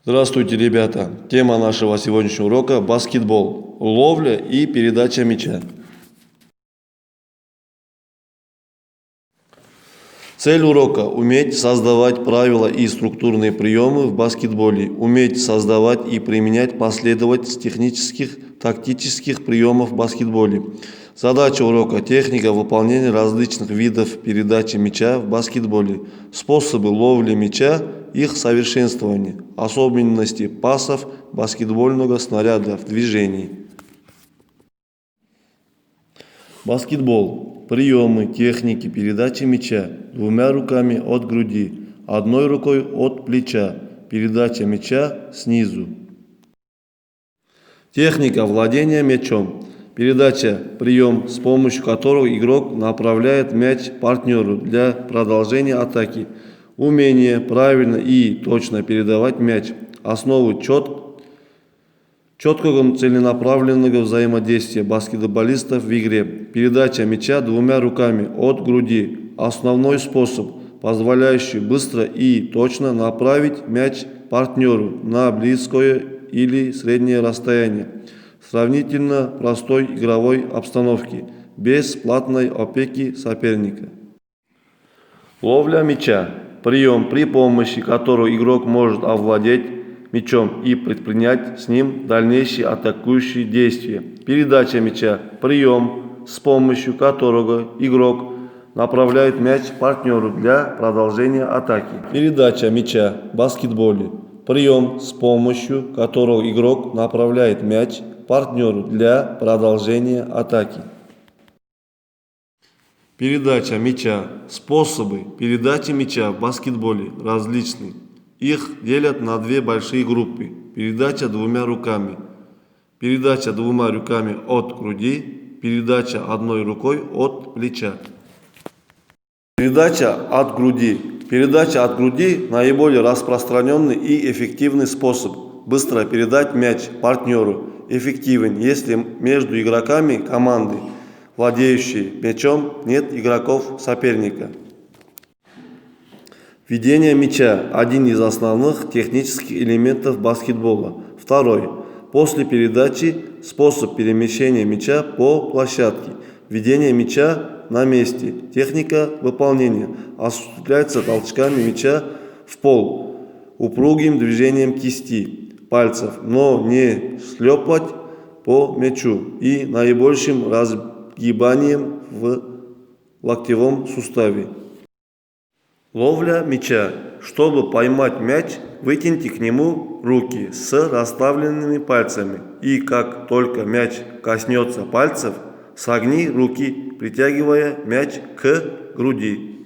Здравствуйте, ребята! Тема нашего сегодняшнего урока – баскетбол, ловля и передача мяча. Цель урока – уметь создавать правила и структурные приемы в баскетболе, уметь создавать и применять последовательность технических, тактических приемов в баскетболе. Задача урока – техника выполнения различных видов передачи мяча в баскетболе, способы ловли мяча, их совершенствование, особенности пасов баскетбольного снаряда в движении. Баскетбол. Приемы, техники передачи мяча двумя руками от груди, одной рукой от плеча, передача мяча снизу. Техника владения мячом. Передача – прием, с помощью которого игрок направляет мяч партнеру для продолжения атаки. Умение правильно и точно передавать мяч – основу четкого целенаправленного взаимодействия баскетболистов в игре. Передача мяча двумя руками от груди – основной способ, позволяющий быстро и точно направить мяч партнеру на близкое или среднее расстояние, в сравнительно простой игровой обстановке, без плотной опеки соперника. Ловля мяча. Прием, при помощи которого игрок может овладеть мячом и предпринять с ним дальнейшие атакующие действия. Передача мяча. Прием, с помощью которого игрок направляет мяч партнеру для продолжения атаки. Передача мяча в баскетболе. Прием, с помощью которого игрок направляет мяч партнеру для продолжения атаки. Передача мяча. Способы передачи мяча в баскетболе различны. Их делят на две большие группы. Передача двумя руками. Передача двумя руками от груди. Передача одной рукой от плеча. Передача от груди. Передача от груди – наиболее распространенный и эффективный способ быстро передать мяч партнеру. Эффективен, если между игроками команды, владеющие мячом, нет игроков соперника. Ведение мяча – один из основных технических элементов баскетбола. Второй. После передачи – способ перемещения мяча по площадке. Ведение мяча на месте. Техника выполнения осуществляется толчками мяча в пол, упругим движением кисти, пальцев, но не шлепать по мячу и наибольшим разгибанием в локтевом суставе. Ловля мяча. Чтобы поймать мяч, вытяните к нему руки с расставленными пальцами и как только мяч коснется пальцев, согни руки, притягивая мяч к груди.